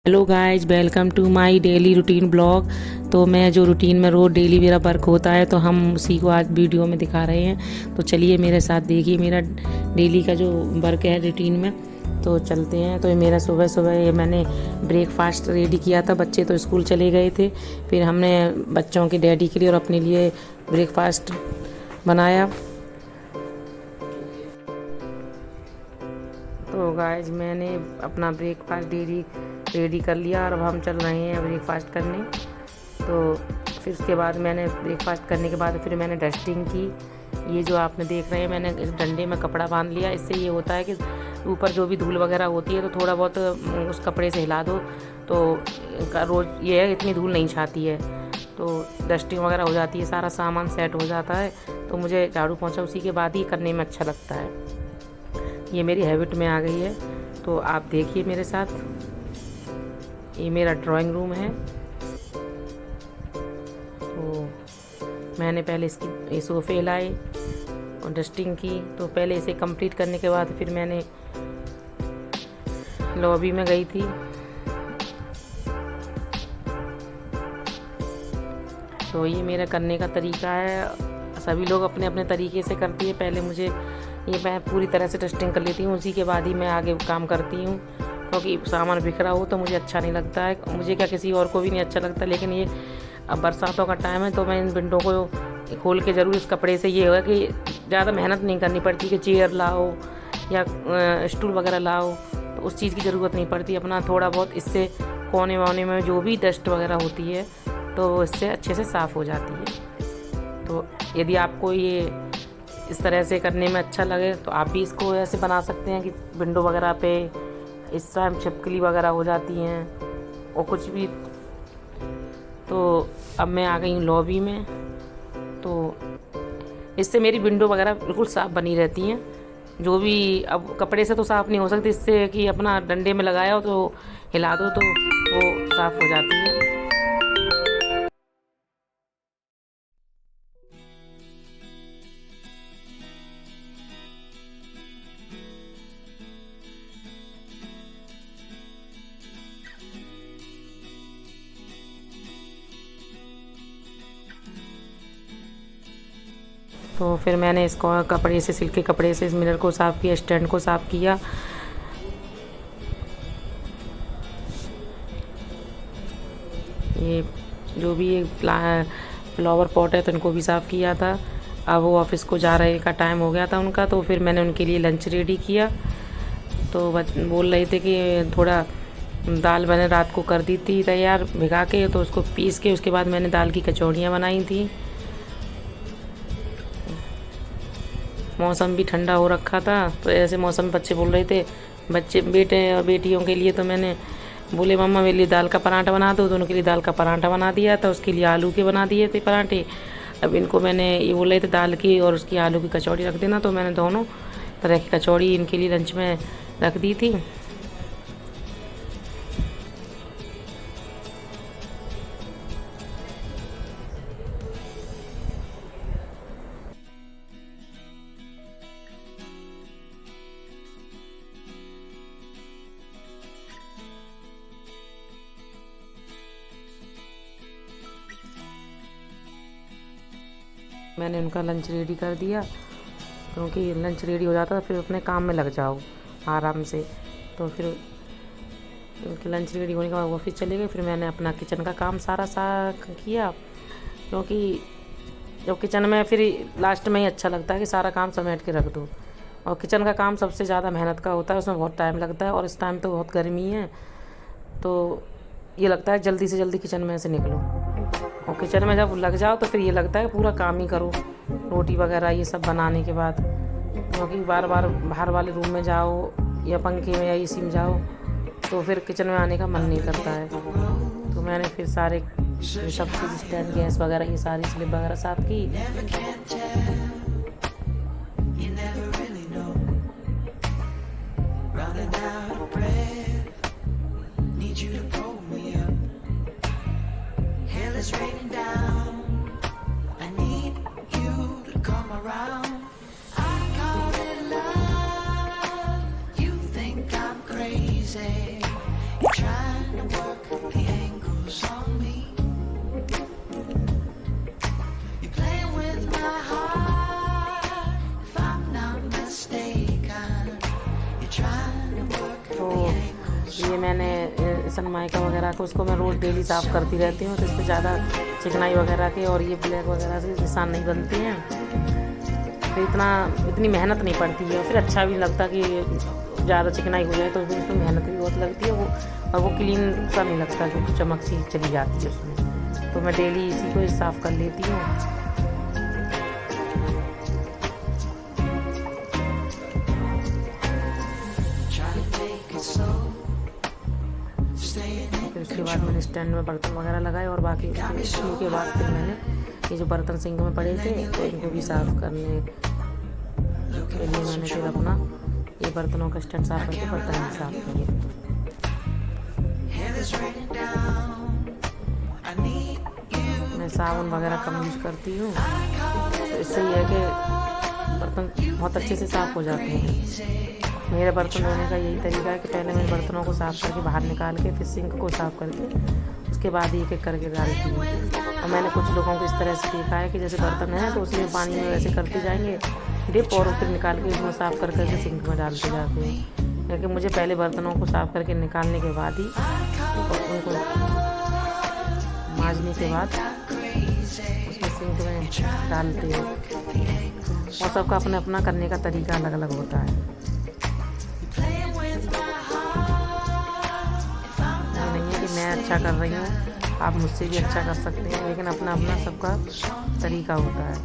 Hello guys, welcome to my daily routine blog. तो मैं जो रूटीन में रोज़ डेली मेरा वर्क होता है तो हम उसी को आज वीडियो में दिखा रहे हैं। तो चलिए मेरे साथ देखिए मेरा डेली का जो वर्क है रूटीन में। तो चलते हैं। तो ये मेरा सुबह सुबह ये मैंने ब्रेकफास्ट रेडी किया था। बच्चे तो स्कूल चले गए थे, फिर हमने बच्चों के डैडी के लिए और अपने लिए ब्रेकफास्ट बनाया। तो गाइस मैंने अपना ब्रेकफास्ट रेडी कर लिया और अब हम चल रहे हैं ब्रेकफास्ट करने। तो फिर उसके बाद मैंने ब्रेकफास्ट करने के बाद फिर मैंने डस्टिंग की। ये जो आपने देख रहे हैं, मैंने इस डंडे में कपड़ा बांध लिया। इससे ये होता है कि ऊपर जो भी धूल वगैरह होती है तो थोड़ा बहुत उस कपड़े से हिला दो तो रोज़ ये है इतनी धूल नहीं छाती है, तो डस्टिंग वगैरह हो जाती है, सारा सामान सेट हो जाता है। तो मुझे झाड़ू पोंछा उसी के बाद ही करने में अच्छा लगता है। ये मेरी हैबिट में आ गई है। तो आप देखिए मेरे साथ, ये मेरा ड्राइंग रूम है। तो मैंने पहले ये सोफ़े लाए और डस्टिंग की। तो पहले इसे कंप्लीट करने के बाद फिर मैंने लॉबी में गई थी। तो ये मेरा करने का तरीका है। सभी लोग अपने अपने तरीके से करती है। पहले मैं पूरी तरह से डस्टिंग कर लेती हूँ, उसी के बाद ही मैं आगे काम करती हूँ, क्योंकि सामान बिखरा हो तो मुझे अच्छा नहीं लगता है। मुझे क्या, किसी और को भी नहीं अच्छा लगता। लेकिन ये अब बरसातों का टाइम है तो मैं इन विंडो को खोल के ज़रूर इस कपड़े से ये होगा कि ज़्यादा मेहनत नहीं करनी पड़ती कि चेयर लाओ या स्टूल वगैरह लाओ, तो उस चीज़ की ज़रूरत नहीं पड़ती। अपना थोड़ा बहुत इससे कोने वोने में जो भी डस्ट वगैरह होती है तो इससे अच्छे से साफ़ हो जाती है। तो यदि आपको ये इस तरह से करने में अच्छा लगे तो आप भी इसको ऐसे बना सकते हैं कि विंडो वगैरह पे इस टाइम छिपकली वगैरह हो जाती हैं और कुछ भी। तो अब मैं आ गई हूँ लॉबी में। तो इससे मेरी विंडो वगैरह बिल्कुल साफ़ बनी रहती हैं। जो भी अब कपड़े से तो साफ़ नहीं हो सकती, इससे कि अपना डंडे में लगाया हो तो हिला दो तो वो साफ़ हो जाती है। तो फिर मैंने इसको कपड़े से, सिल्क के कपड़े से इस मिरर को साफ़ किया, स्टैंड को साफ़ किया। ये जो भी ये फ्लावर पॉट है तो इनको भी साफ़ किया था। अब वो ऑफिस को जा रहे का टाइम हो गया था उनका, तो फिर मैंने उनके लिए लंच रेडी किया। तो बोल रहे थे कि थोड़ा दाल मैंने रात को कर दी थी तैयार भिगा के, तो उसको पीस के उसके बाद मैंने दाल की कचौड़ियाँ बनाई थी। मौसम भी ठंडा हो रखा था, तो ऐसे मौसम बच्चे बोल रहे थे, बेटे और बेटियों के लिए, तो मैंने बोले मम्मा मेरे लिए दाल का पराठा बना दो, तो उनके लिए दाल का पराठा बना दिया था। उसके लिए आलू के बना दिए थे पराठे। अब इनको मैंने ये बोल रहे थे दाल की और उसकी आलू की कचौड़ी रख देना, तो मैंने दोनों तरह की कचौड़ी इनके लिए लंच में रख दी थी। मैंने उनका लंच रेडी कर दिया, क्योंकि लंच रेडी हो जाता तो फिर अपने काम में लग जाओ आराम से। तो फिर उनके लंच रेडी होने के बाद ऑफिस चले गए। फिर मैंने अपना किचन का काम सारा किया, क्योंकि जो किचन में फिर लास्ट में ही अच्छा लगता है कि सारा काम समेट के रख दो। और किचन का काम सबसे ज़्यादा मेहनत का होता है, उसमें बहुत टाइम लगता है। और इस टाइम तो बहुत गर्मी है, तो ये लगता है जल्दी से जल्दी किचन में से निकलो। और किचन में जब लग जाओ तो फिर ये लगता है पूरा काम ही करो, रोटी वगैरह ये सब बनाने के बाद। क्योंकि बार बार बाहर वाले रूम में जाओ या पंखे में या एसी में जाओ तो फिर किचन में आने का मन नहीं करता है। तो मैंने फिर सारे सब चीज़, स्टैंड, गैस वगैरह, ये सारी स्लिप वगैरह साफ़ की। It's raining down. I need you to come around. I call it love. You think I'm crazy. You're trying to Sunmica वगैरह को उसको मैं रोज़ डेली साफ़ करती रहती हूँ, तो इस पर ज़्यादा चिकनाई वगैरह के और ये ब्लैक वगैरह से निशान नहीं बनते हैं। तो इतनी मेहनत नहीं पड़ती है, फिर अच्छा भी लगता कि ज़्यादा चिकनाई हो जाए तो उसमें मेहनत भी बहुत लगती है और वो क्लीन सा नहीं लगता, जो चमक सी चली जाती है उसमें। तो मैं डेली इसी को साफ़ कर लेती हूँ। फिर उसके बाद मैंने स्टैंड में बर्तन वगैरह लगाए और बाकी उसके बाद फिर मैंने ये जो बर्तन सिंक में पड़े थे तो इनको भी साफ़ करने के लिए मैंने फिर अपना ये बर्तनों का स्टैंड साफ़ करके बर्तन भी साफ़ किए। मैं साबुन वगैरह कम यूज़ करती हूँ, तो इससे ये है कि बर्तन बहुत अच्छे से साफ़ हो जाते हैं। मेरे बर्तन धोने का यही तरीका है कि पहले मैं बर्तनों को साफ़ करके बाहर निकाल के फिर सिंक को साफ़ करके उसके बाद एक एक करके डालती हूँ। और मैंने कुछ लोगों को इस तरह से देखा है कि जैसे बर्तन है तो उसी में पानी में वैसे करते जाएंगे डिप और फिर निकाल के उसमें साफ़ कर करके सिंक में डालते जाते हैं। क्योंकि मुझे पहले बर्तनों को साफ़ करके निकालने के बाद ही उनको मांजने के बाद उसमें सिंक में डालते हैं। और सबका अपना अपना करने का तरीका अलग अलग होता है। नहीं है कि मैं अच्छा कर रही हूँ, आप मुझसे भी अच्छा कर सकते हैं, लेकिन अपना अपना सबका तरीका होता है।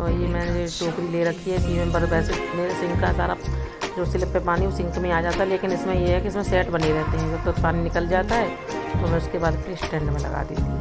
और ये मैंने टोकरी ले रखी है, इसमें पर वैसे मेरे सिंक का सारा जो स्लिप पे पानी वो सिंक में आ जाता है, लेकिन इसमें ये है कि इसमें सेट बने रहते हैं। जब तक पानी निकल जाता है तो मैं उसके बाद फिर स्टैंड में लगा देती हूँ।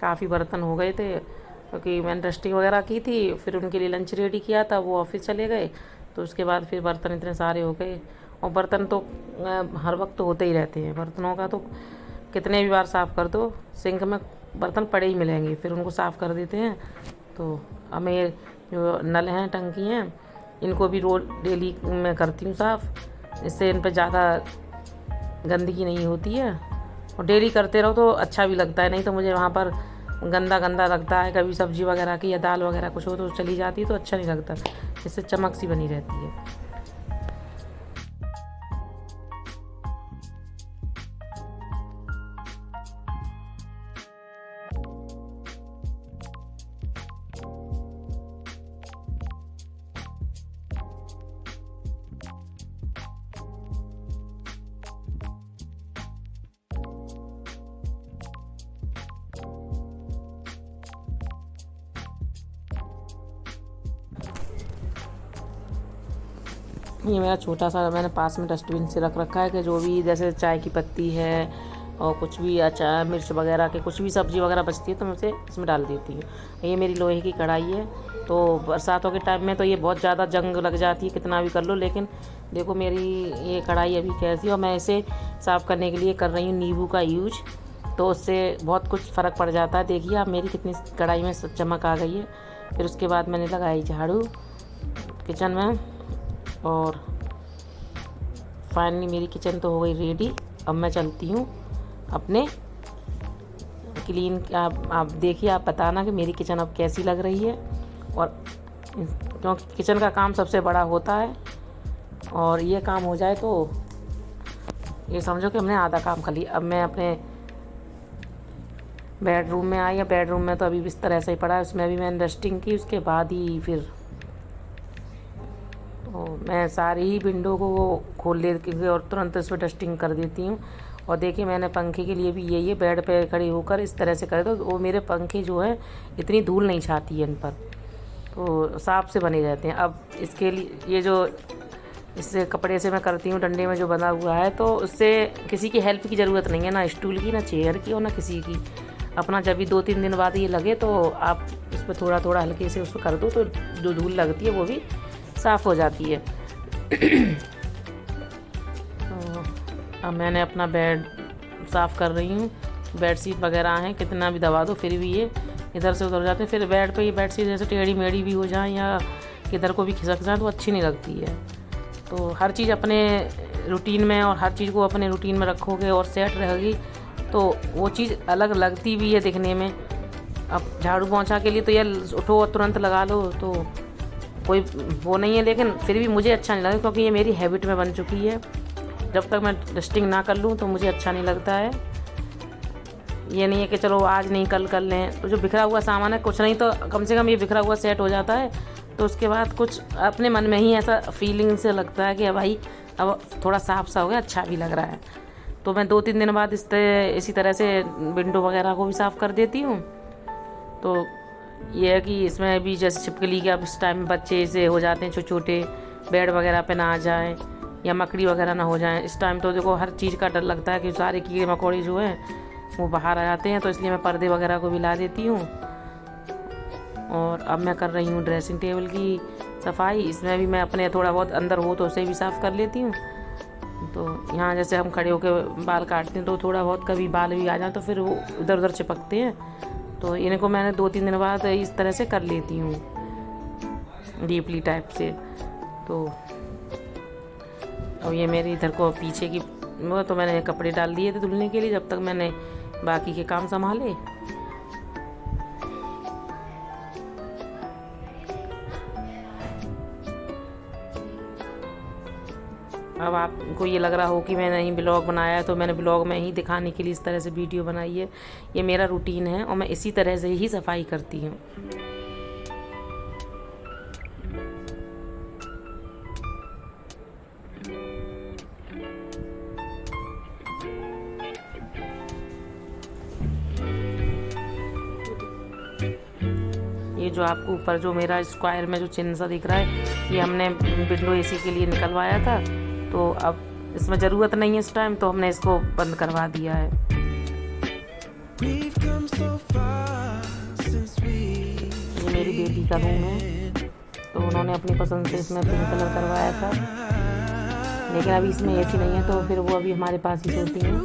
काफ़ी बर्तन हो गए थे क्योंकि मैंने डस्टिंग वगैरह की थी, फिर उनके लिए लंच रेडी किया था, वो ऑफिस चले गए, तो उसके बाद फिर बर्तन इतने सारे हो गए। और बर्तन तो हर वक्त तो होते ही रहते हैं, बर्तनों का तो कितने भी बार साफ़ कर दो सिंक में बर्तन पड़े ही मिलेंगे, फिर उनको साफ़ कर देते हैं। तो अब मैं जो नल हैं टंकी हैं इनको भी रोज़ डेली मैं करती हूँ साफ़, इससे इन पर ज़्यादा गंदगी नहीं होती है। और डेली करते रहो तो अच्छा भी लगता है, नहीं तो मुझे वहाँ पर गंदा गंदा लगता है, कभी सब्ज़ी वगैरह की या दाल वगैरह कुछ हो तो चली जाती है तो अच्छा नहीं लगता, इससे चमक सी बनी रहती है। ये मेरा छोटा सा मैंने पास में डस्टबिन से रख रखा है कि जो भी जैसे चाय की पत्ती है और कुछ भी अचार मिर्च वगैरह के कुछ भी सब्ज़ी वगैरह बचती है तो मैं उसे इसमें डाल देती हूँ। ये मेरी लोहे की कढ़ाई है, तो बरसातों के टाइम में तो ये बहुत ज़्यादा जंग लग जाती है कितना भी कर लो, लेकिन देखो मेरी ये कढ़ाई अभी कैसी, और मैं इसे साफ़ करने के लिए कर रही हूँ नींबू का यूज, तो उससे बहुत कुछ फ़र्क पड़ जाता है। देखिए आप मेरी कितनी कढ़ाई में चमक आ गई है। फिर उसके बाद मैंने लगाई झाड़ू किचन में, और फाइनली मेरी किचन तो हो गई रेडी। अब मैं चलती हूँ अपने क्लीन। आप देखिए, आप बताना कि मेरी किचन अब कैसी लग रही है। और क्योंकि किचन का काम सबसे बड़ा होता है, और ये काम हो जाए तो ये समझो कि हमने आधा काम कर लिया। अब मैं अपने बेडरूम में आई, या बेडरूम में तो अभी बिस्तर ऐसा ही पड़ा है, उसमें भी मैंने डस्टिंग की, उसके बाद ही फिर तो मैं सारी ही विंडो को खोल लेती हूँ और तुरंत उस पर डस्टिंग कर देती हूँ। और देखिए मैंने पंखे के लिए भी यही है, बेड पे खड़ी होकर इस तरह से करे तो वो मेरे पंखे जो है इतनी धूल नहीं छाती है इन पर, तो साफ से बने रहते हैं। अब इसके लिए ये जो इससे कपड़े से मैं करती हूँ, डंडे में जो बना हुआ है, तो उससे किसी की हेल्प की ज़रूरत नहीं है, ना स्टूल की, ना चेयर की, और ना किसी की। अपना जब भी 2-3 दिन बाद ये लगे तो आप उस पर थोड़ा थोड़ा हल्के से उसको कर दो, तो जो धूल लगती है वो भी साफ़ हो जाती है। तो अब मैंने अपना बेड साफ़ कर रही हूँ। बेडशीट वगैरह हैं, कितना भी दबा दो फिर भी ये इधर से उधर जाते हैं। फिर बेड पे ये बेडशीट जैसे टेढ़ी मेढ़ी भी हो जाए या किधर को भी खिसक जाए तो अच्छी नहीं लगती है। तो हर चीज़ अपने रूटीन में और हर चीज़ को अपने रूटीन में रखोगे और सेट रहेगी तो वो चीज़ अलग लगती भी है दिखने में। अब झाड़ू पोंछा के लिए तो यार उठो और तुरंत लगा लो तो कोई वो नहीं है, लेकिन फिर भी मुझे अच्छा नहीं लगता क्योंकि ये मेरी हैबिट में बन चुकी है। जब तक मैं डस्टिंग ना कर लूँ तो मुझे अच्छा नहीं लगता है। ये नहीं है कि चलो आज नहीं कल कर लें, तो जो बिखरा हुआ सामान है कुछ नहीं तो कम से कम ये बिखरा हुआ सेट हो जाता है, तो उसके बाद कुछ अपने मन में ही ऐसा फीलिंग से लगता है कि भाई अब थोड़ा साफ सा हो गया, अच्छा भी लग रहा है। तो मैं 2-3 दिन बाद इसी तरह से विंडो वगैरह को भी साफ़ कर देती हूँ। तो ये है कि इसमें भी जैसे छिपकली के अब इस टाइम बच्चे से हो जाते हैं छोटे छोटे, बेड वगैरह पे ना आ जाएं या मकड़ी वगैरह ना हो जाएं। इस टाइम तो देखो हर चीज़ का डर लगता है कि सारे कीड़े मकोड़े जो हैं वो बाहर आ जाते हैं, तो इसलिए मैं पर्दे वगैरह को भी ला देती हूँ। और अब मैं कर रही हूँ ड्रेसिंग टेबल की सफाई। इसमें भी मैं अपने थोड़ा बहुत अंदर हो तो उसे भी साफ़ कर लेती हूँ। तो यहाँ जैसे हम खड़े होकर बाल काटते हैं तो थोड़ा बहुत कभी बाल भी आ जाए तो फिर वो इधर उधर चिपकते हैं, तो इनको मैंने 2-3 दिन बाद इस तरह से कर लेती हूँ डीपली टाइप से। तो अब ये मेरी इधर को पीछे की वो तो मैंने कपड़े डाल दिए थे धुलने के लिए, जब तक मैंने बाकी के काम संभाले। अब आपको ये लग रहा हो कि मैंने नहीं ब्लॉग बनाया है, तो मैंने ब्लॉग में ही दिखाने के लिए इस तरह से वीडियो बनाई है। ये मेरा रूटीन है और मैं इसी तरह से ही सफाई करती हूँ। ये जो आपको ऊपर जो मेरा स्क्वायर में जो चिन्ह सा दिख रहा है, ये हमने विंडो एसी के लिए निकलवाया था, तो अब इसमें ज़रूरत नहीं है इस टाइम, तो हमने इसको बंद करवा दिया है। ये मेरी बेटी का रूम है, तो उन्होंने अपनी पसंद से इसमें पिंक कलर करवाया था, लेकिन अभी इसमें एसी नहीं है तो फिर वो अभी हमारे पास ही सोती हैं।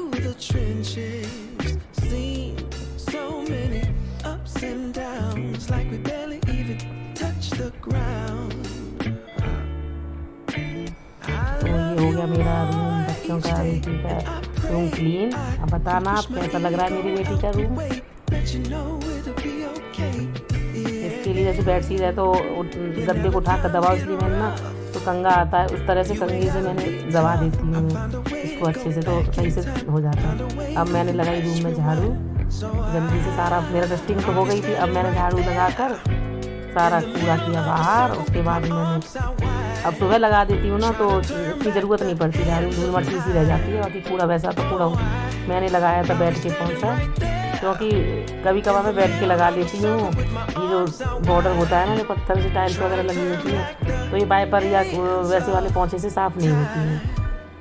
तो ये हो गया मेरा रूम, बच्चों का बेटी का रूम क्लीन। अब बताना आप कैसा लग रहा है मेरी बेटी का रूम। इसके लिए जैसे बेडशीट है तो गद्दे को उठा कर दबाओ, इसलिए मैंने ना तो कंगा आता है उस तरह से कंघी से मैंने दबा देती हूँ इसको अच्छे से, तो सही से हो जाता है। अब मैंने लगाई रूम में झाड़ू जल्दी से, सारा मेरा डस्टिंग तो हो गई थी। अब मैंने झाड़ू लगाकर सारा कूड़ा किया बाहर। उसके बाद मैंने अब सुबह लगा देती हूँ ना तो इतनी ज़रूरत नहीं पड़ती, झाड़ू धूल मट्टी सी रह जाती है, बाकी कूड़ा वैसा तो कूड़ा मैंने लगाया था बैठ के पहुँचा, क्योंकि कभी कभार मैं बैठ के लगा लेती हूँ। ये जो बॉर्डर होता है ना, जो पत्थर से टाइल्स वगैरह लगी होती है, तो ये वाइपर या वैसे वाले पोंछे से साफ़ नहीं होती हैं,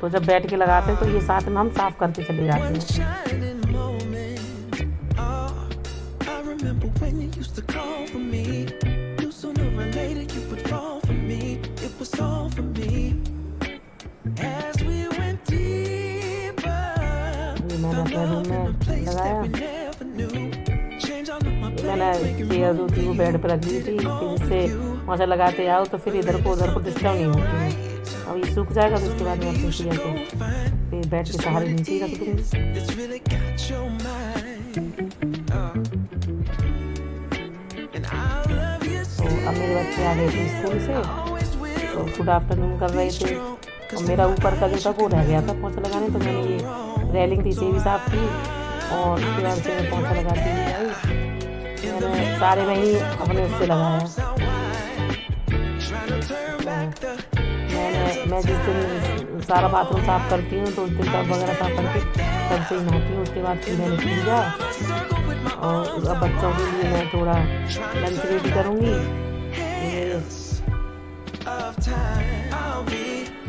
तो जब बैठ के लगाते हैं तो ये साथ में हम साफ़ करते चले जाते हैं। मैंने अपने रूम में लगाया, मैंने चेयर जो थी वो बेड पर रख दी थी कि जिससे पोंछा लगाते आओ तो फिर इधर को उधर को डिस्टर्ब नहीं होती है। अब ये सूख जाएगा तो उसके बाद मैं अपनी चेयर को फिर बेड के सहारे नीचे ही रख दूँगी। तो अब मेरे बच्चे आ गए थे स्कूल से, तो गुड आफ्टरनून कर रहे थे, और मेरा ऊपर का जो था वो रह गया था पोंछा लगाने, तो मैंने ये रेलिंग थी इसे भी साफ़ की और उसके बाद से मैं पोंछा लगाती हुई आई। मैंने सारे में ही अपने उससे लगाया। मैं जिस दिन सारा बाथरूम साफ़ करती हूँ तो उस दिन टब वगैरह साफ़ करके तब से ही नहाती हूँ। उसके बाद फिर मैंने पूजा, और अब बच्चों के लिए मैं थोड़ा लंच रेडी करूँगी।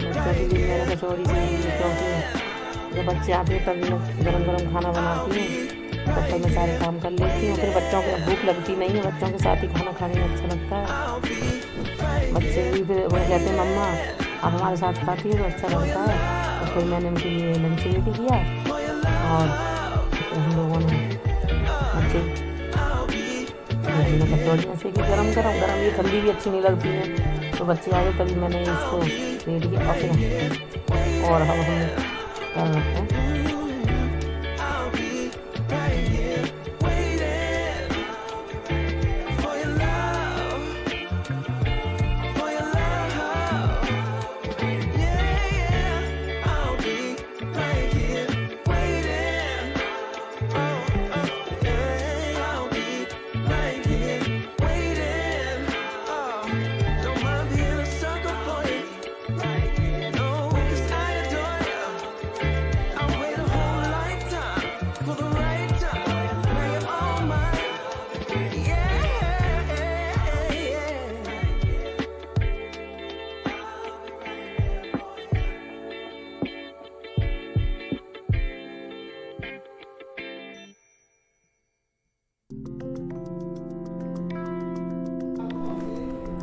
बच्चों के लिए मैंने कचौड़ी बनाई, क्योंकि जब बच्चे आते हैं तब मैं गरम गरम खाना बनाती हूँ, तब तक मैं सारे काम कर लेती हूँ। फिर बच्चों को भूख लगती नहीं है, बच्चों के साथ ही खाना खाने में अच्छा लगता है। बच्चे भी फिर वो कहते हैं मम्मा आप हमारे साथ खाती है तो अच्छा लगता है। तो फिर मैंने उनके लिए लंच रेडी किया, और हम लोगों ने कचौड़ियाँ सेकी गरम गरम। ये ठंडी भी अच्छी नहीं लगती है, तो बच्चे आ गए तभी मैंने इसको रेडी किया। और और हम कर रहे हैं।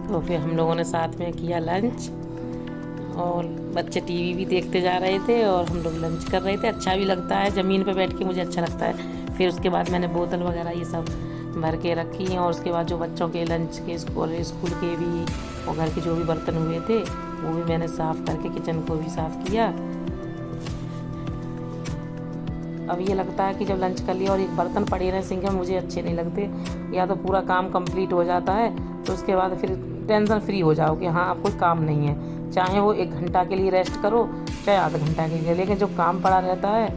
तो फिर हम लोगों ने साथ में किया लंच और बच्चे टीवी भी देखते जा रहे थे और हम लोग लंच कर रहे थे। अच्छा भी लगता है, ज़मीन पे बैठ के मुझे अच्छा लगता है। फिर उसके बाद मैंने बोतल वगैरह ये सब भर के रखी और उसके बाद जो बच्चों के लंच के स्कूल के भी और घर के जो भी बर्तन हुए थे वो भी मैंने साफ़ करके किचन को भी साफ़ किया। अब ये लगता है कि जब लंच कर लिया और एक बर्तन पड़े रहे सिंक में मुझे अच्छे नहीं लगते। या तो पूरा काम कंप्लीट हो जाता है तो उसके बाद फिर टेंशन फ्री हो जाओ कि हाँ अब कोई काम नहीं है, चाहे वो 1 घंटा के लिए रेस्ट करो चाहे आधा घंटा के लिए। लेकिन जो काम पड़ा रहता है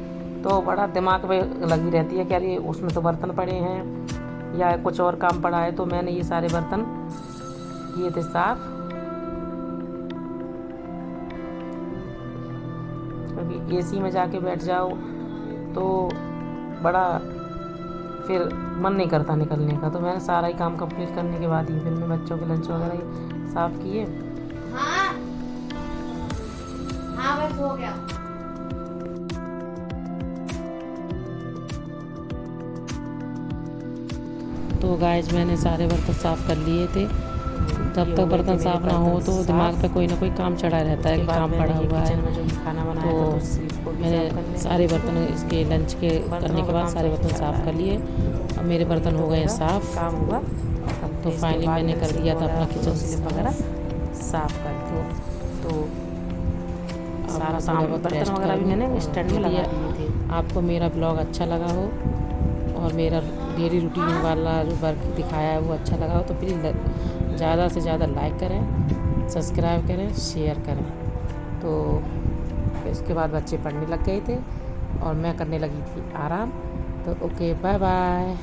तो बड़ा दिमाग में लगी रहती है कि अरे उसमें तो बर्तन पड़े हैं या कुछ और काम पड़ा है। तो मैंने ये सारे बर्तन किए थे साफ, क्योंकि एसी में जाके बैठ जाओ तो बड़ा फिर मन नहीं करता निकलने का। तो मैंने सारा ही काम कंप्लीट करने के बाद ही फिर मैं बच्चों के लंच वगैरह साफ़ किए। हाँ हाँ बस हो गया। तो गाइस मैंने सारे बर्तन साफ़ कर लिए थे। तब तक बर्तन साफ़ ना हो तो दिमाग पे कोई ना कोई काम चढ़ा रहता है कि काम पड़ा हुआ है। तो मैंने सारे बर्तन इसके लंच के करने के बाद सारे बर्तन साफ़ कर लिए। अब मेरे बर्तन हो गए साफ़, काम हुआ। तो फाइनली मैंने कर दिया था अपना किचन वगैरह साफ़ कर तो सारा सामान बर्तन वगैरह भी मैंने स्टैंड में लगा दिए थे। आपको मेरा ब्लॉग अच्छा लगा हो और मेरा डेली रूटीन वाला जो वर्क दिखाया है वो अच्छा लगा हो तो प्लीज़ ज़्यादा से ज़्यादा लाइक करें, सब्सक्राइब करें, शेयर करें। तो इसके बाद बच्चे पढ़ने लग गए थे और मैं करने लगी थी आराम। तो ओके, बाय बाय।